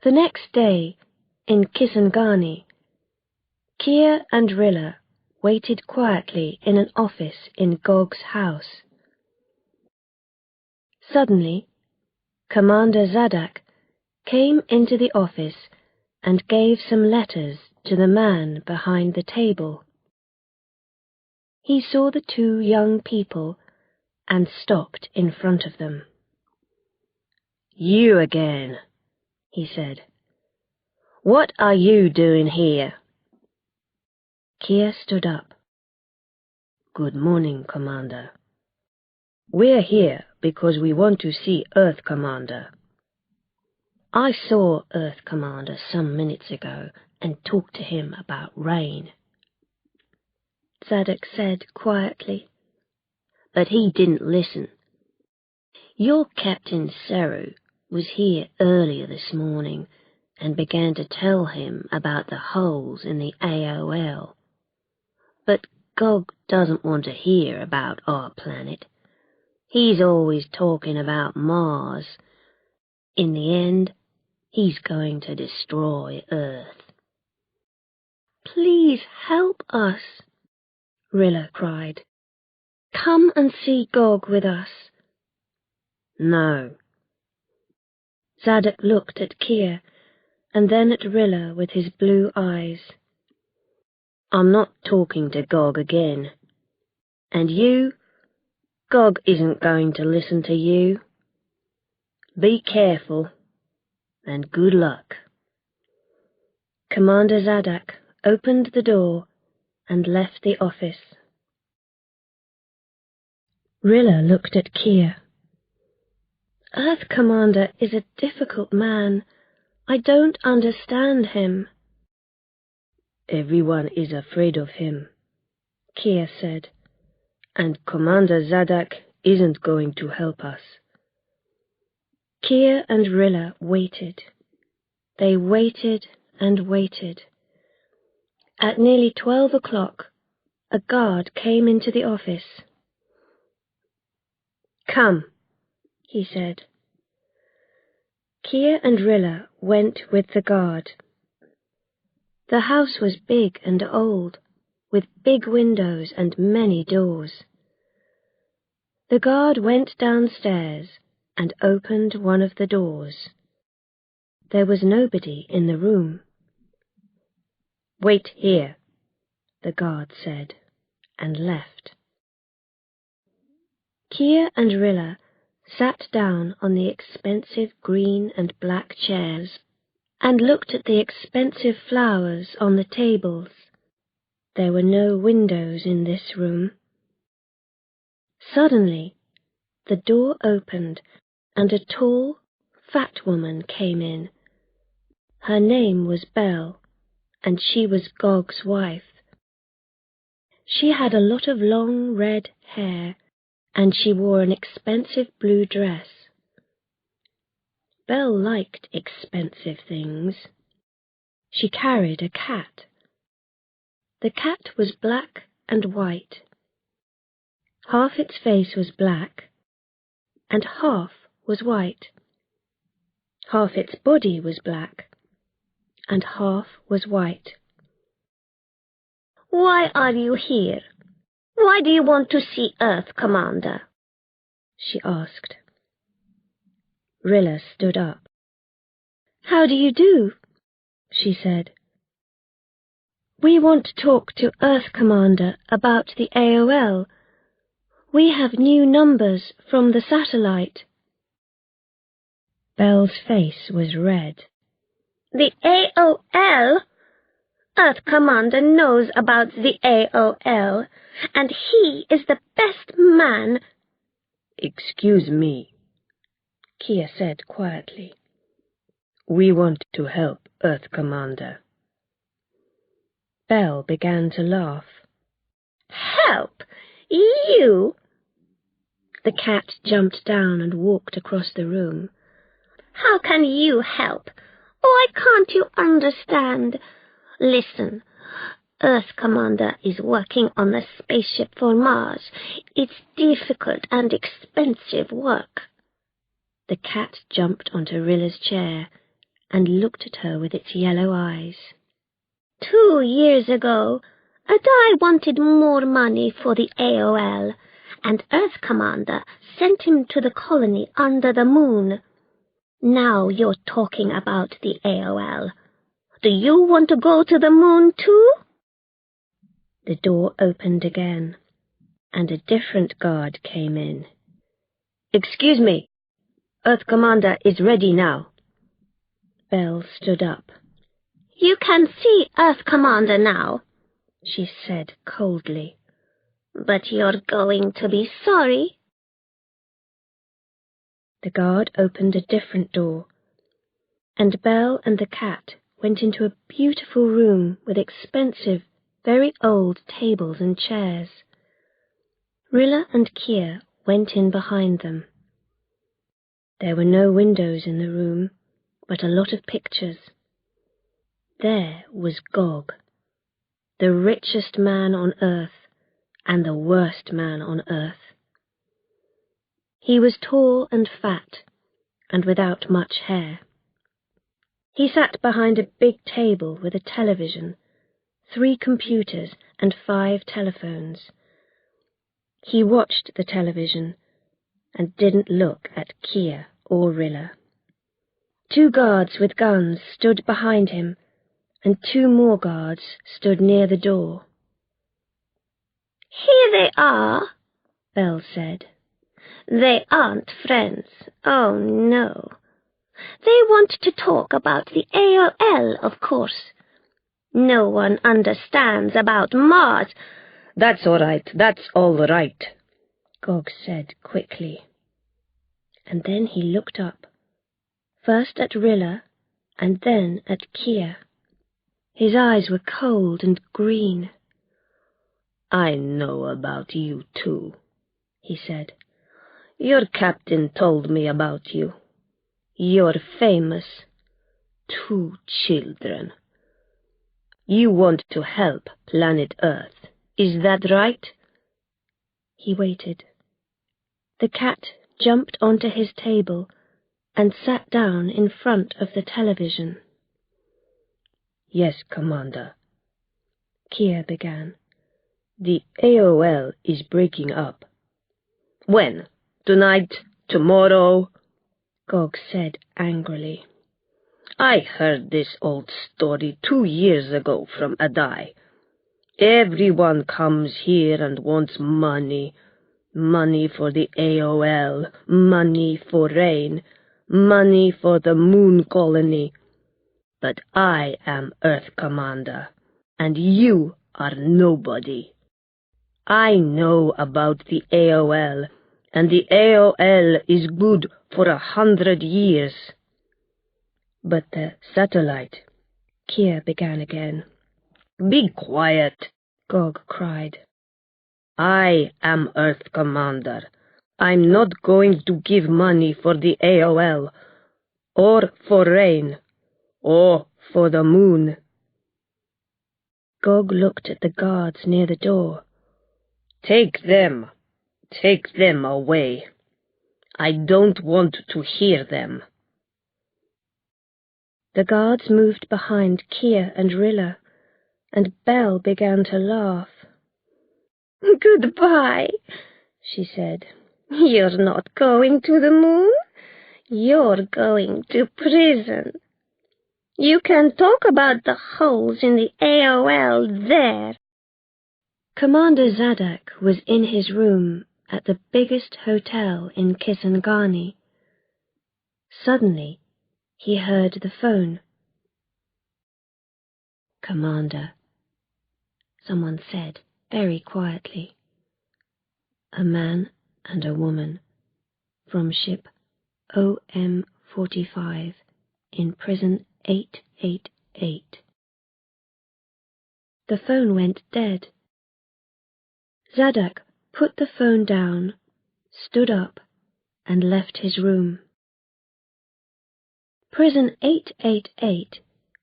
The next day, in Kisangani, Kia and Rilla waited quietly in an office in Gog's house. Suddenly, Commander Zadak came into the office and gave some letters to the man behind the table. He saw the two young people and stopped in front of them. "You again," he said. "What are you doing here?" Kia stood up. "Good morning, Commander. We're here because we want to see Earth Commander." "I saw Earth Commander some minutes ago and talked to him about rain," Zadak said quietly. "But he didn't listen. Your Captain Saru was here earlier this morning and began to tell him about the holes in the AOL. But Gog doesn't want to hear about our planet. He's always talking about Mars. In the end, he's going to destroy Earth." "Please help us," Rilla cried. "Come and see Gog with us." "No." Zadak looked at Kia and then at Rilla with his blue eyes. "I'm not talking to Gog again. And you, Gog isn't going to listen to you. Be careful, and good luck." Commander Zadak opened the door and left the office. Rilla looked at Kia. "Earth Commander is a difficult man. I don't understand him." "Everyone is afraid of him," Kia said, "and Commander Zadak isn't going to help us." Kia and Rilla waited. They waited and waited. At nearly 12 o'clock, a guard came into the office. "Come," he said. Kia and Rilla went with the guard. The house was big and old, with big windows and many doors. The guard went downstairs and opened one of the doors. There was nobody in the room. "Wait here," the guard said, and left. Kia and Rilla sat down on the expensive green and black chairs and looked at the expensive flowers on the tables. There were no windows in this room. Suddenly, the door opened and a tall, fat woman came in. Her name was Belle, and she was Gog's wife. She had a lot of long red hair, and she wore an expensive blue dress. Belle liked expensive things. She carried a cat. The cat was black and white. Half its face was black, and half was white. Half its body was black, and half was white. "Why are you here? Why do you want to see Earth Commander?" she asked. Rilla stood up. "How do you do?" she said. "We want to talk to Earth Commander about the AOL. We have new numbers from the satellite." Belle's face was red. "The AOL? Earth Commander knows about the AOL, and he is the best man." "Excuse me," Kia said quietly. "We want to help Earth Commander." Belle began to laugh. "Help? You?" The cat jumped down and walked across the room. "How can you help? Why can't you understand? Listen, Earth Commander is working on a spaceship for Mars. It's difficult and expensive work." The cat jumped onto Rilla's chair and looked at her with its yellow eyes. 2 years ago, Adai wanted more money for the AOL, and Earth Commander sent him to the colony under the moon. Now you're talking about the AOL. Do you want to go to the moon too? The door opened again, and a different guard came in. Excuse me, Earth Commander is ready now. Belle stood up. You can see Earth Commander now, she said coldly. But you're going to be sorry. The guard opened a different door, and Belle and the cat went into a beautiful room with expensive, very old tables and chairs. Rilla and Kia went in behind them. There were no windows in the room, but a lot of pictures. There was Gog, the richest man on earth and the worst man on earth. He was tall and fat, and without much hair. He sat behind a big table with a television, 3 computers and 5 telephones. He watched the television and didn't look at Kia or Rilla. 2 guards with guns stood behind him, and 2 more guards stood near the door. Here they are, Belle said. They aren't friends, oh no. They want to talk about the AOL, of course. No one understands about Mars. That's all right, Gog said quickly. And then he looked up, first at Rilla and then at Kia. His eyes were cold and green. I know about you too, he said. Your captain told me about you. You're famous. 2 children. You want to help planet Earth, is that right? He waited. The cat jumped onto his table and sat down in front of the television. Yes, Commander. Kia began. The AOL is breaking up. When? Tonight? Tomorrow? Gog said angrily. I heard this old story 2 years ago from Adai. Everyone comes here and wants money. Money for the AOL, money for rain, money for the moon colony. But I am Earth Commander, and you are nobody. I know about the AOL, and the AOL is good for 100 years. But the satellite, Kia began again. Be quiet, Gog cried. I am Earth Commander. I'm not going to give money for the AOL, or for rain, or for the moon. Gog looked at the guards near the door. Take them away. I don't want to hear them. The guards moved behind Kia and Rilla, and Belle began to laugh. Goodbye, she said. You're not going to the moon. You're going to prison. You can talk about the holes in the AOL there. Commander Zadok was in his room at the biggest hotel in Kisangani. Suddenly, he heard the phone. Commander, someone said very quietly. A man and a woman from ship OM-45 in prison 888. The phone went dead. Zadok put the phone down, stood up, and left his room. Prison 888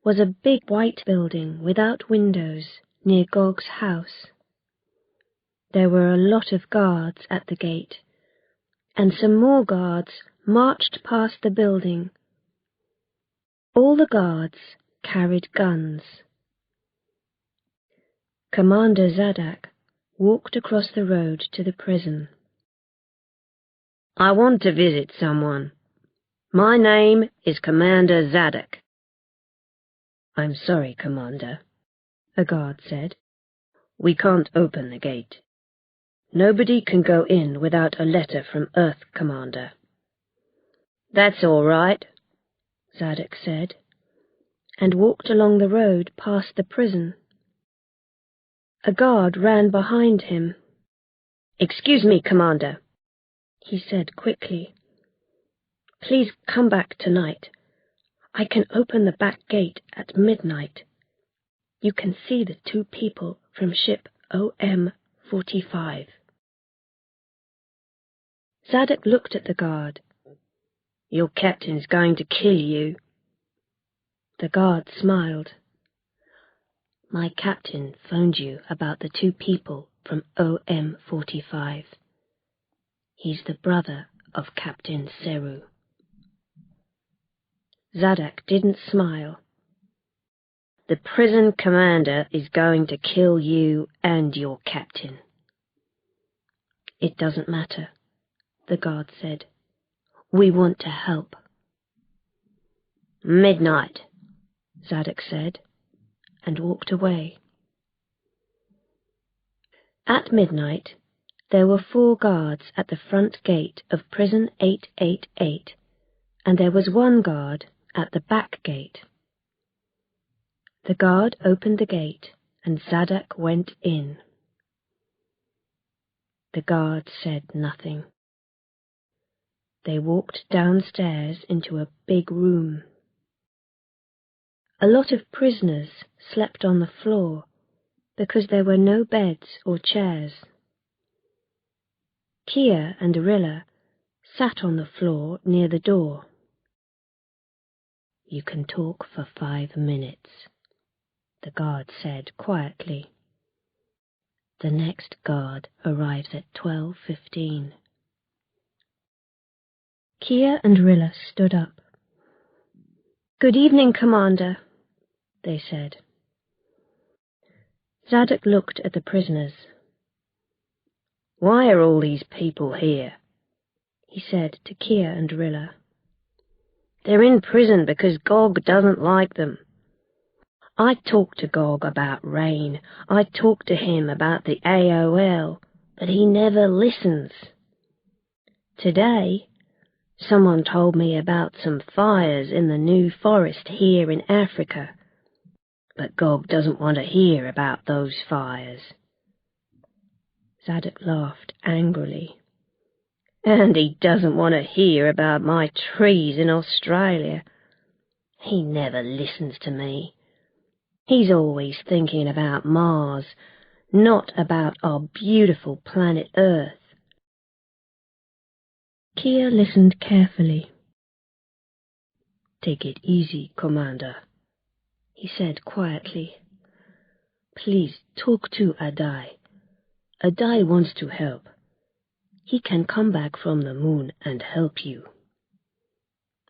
was a big white building without windows near Gog's house. There were a lot of guards at the gate, and some more guards marched past the building. All the guards carried guns. Commander Zadok walked across the road to the prison. "I want to visit someone. My name is Commander Zadok." "I'm sorry, Commander," a guard said. "We can't open the gate. Nobody can go in without a letter from Earth, Commander." "That's all right," Zadok said, and walked along the road past the prison. A guard ran behind him. "Excuse me, Commander," he said quickly. "Please come back tonight. I can open the back gate at midnight. You can see the 2 people from ship OM-45. Zadok looked at the guard. "Your captain's going to kill you." The guard smiled. "My captain phoned you about the 2 people from OM-45. He's the brother of Captain Seru." Zadok didn't smile. "The prison commander is going to kill you and your captain." "It doesn't matter," the guard said. "We want to help." "Midnight," Zadok said, and walked away. At midnight, there were 4 guards at the front gate of prison 888, and there was 1 guard at the back gate. The guard opened the gate, and Zadok went in. The guard said nothing. They walked downstairs into a big room. A lot of prisoners slept on the floor because there were no beds or chairs. Kia and Rilla sat on the floor near the door. "You can talk for 5 minutes," the guard said quietly. "The next guard arrives at 12:15. Kia and Rilla stood up. "Good evening, Commander," they said. Zadok looked at the prisoners. "Why are all these people here?" he said to Kia and Rilla. "They're in prison because Gog doesn't like them. I talked to Gog about rain. I talked to him about the AOL, but he never listens. Today, someone told me about some fires in the New Forest here in Africa, but Gog doesn't want to hear about those fires." Zadok laughed angrily. "And he doesn't want to hear about my trees in Australia. He never listens to me. He's always thinking about Mars, not about our beautiful planet Earth." Kia listened carefully. "Take it easy, Commander," he said quietly. "Please talk to Adai. Adai wants to help. He can come back from the moon and help you."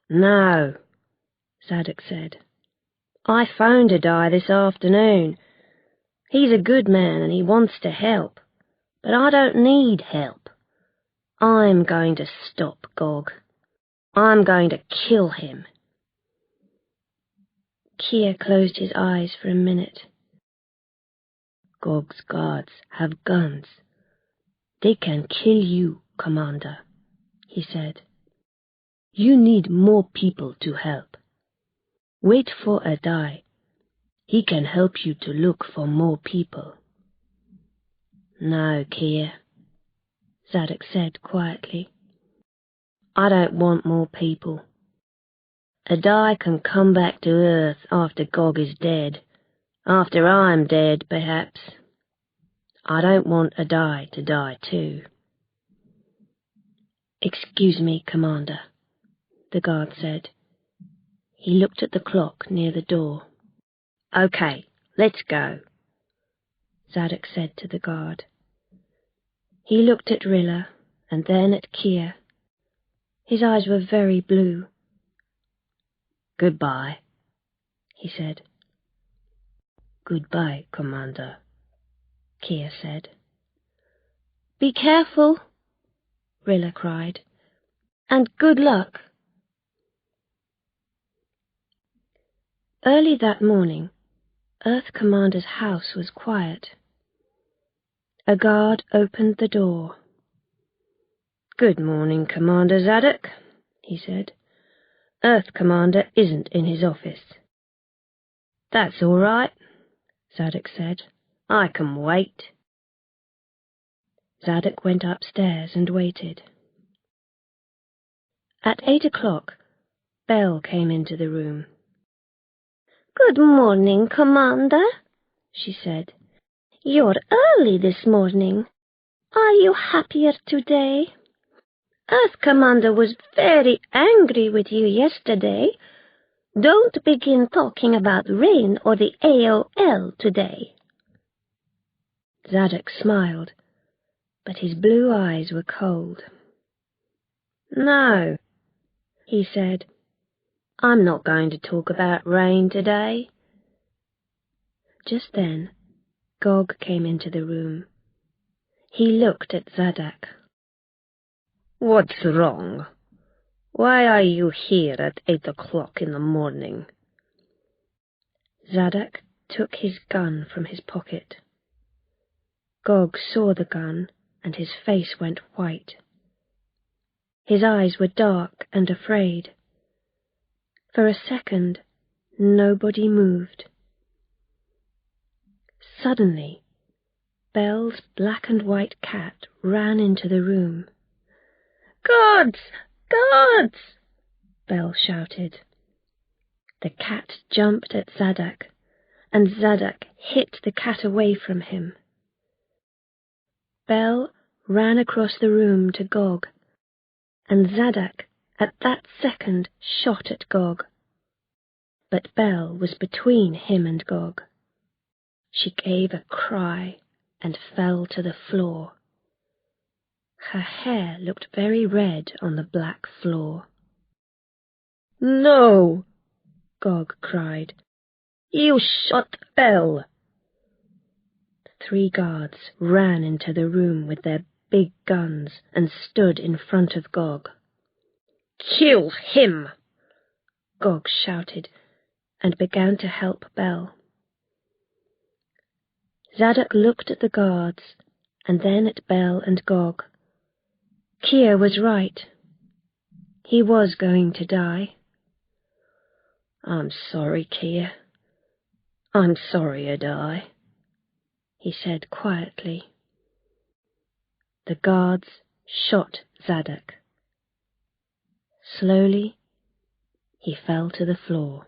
"No," Zadok said. "I phoned Adai this afternoon. He's a good man and he wants to help, but I don't need help. I'm going to stop Gog. I'm going to kill him." Kia closed his eyes for a minute. "Gog's guards have guns. They can kill you, Commander," he said. "You need more people to help. Wait for Adai. He can help you to look for more people." "No, Kia," Zadok said quietly. "I don't want more people. Adai can come back to Earth after Gog is dead. After I'm dead, perhaps. I don't want Adai to die too." "Excuse me, Commander," the guard said. He looked at the clock near the door. "Okay, let's go," Zadok said to the guard. He looked at Rilla and then at Kia. His eyes were very blue. "Goodbye," he said. "Goodbye, Commander," Kia said. "Be careful," Rilla cried, "and good luck." Early that morning, Earth Commander's house was quiet. A guard opened the door. "Good morning, Commander Zadok," he said. "Earth Commander isn't in his office." "That's all right," Zadok said. "I can wait." Zadok went upstairs and waited. At 8 o'clock, Belle came into the room. "Good morning, Commander," she said. "You're early this morning. Are you happier today? Earth Commander was very angry with you yesterday. Don't begin talking about rain or the AOL today." Zadok smiled, but his blue eyes were cold. "No," he said. "I'm not going to talk about rain today." Just then, Gog came into the room. He looked at Zadok. "What's wrong? Why are you here at 8 o'clock in the morning?" Zadok took his gun from his pocket. Gog saw the gun, and his face went white. His eyes were dark and afraid. For a second, nobody moved. Suddenly, Belle's black and white cat ran into the room. "Guards! Guards!" Belle shouted. The cat jumped at Zadok, and Zadok hit the cat away from him. Belle ran across the room to Gog, and Zadok at that second shot at Gog. But Belle was between him and Gog. She gave a cry and fell to the floor. Her hair looked very red on the black floor. "No!" Gog cried. "You shot Belle!" The 3 guards ran into the room with their big guns and stood in front of Gog. "Kill him!" Gog shouted, and began to help Belle. Zadok looked at the guards, and then at Belle and Gog. Kia was right. He was going to die. "I'm sorry, Kia. I'm sorry I die," he said quietly. The guards shot Zadok. Slowly, he fell to the floor.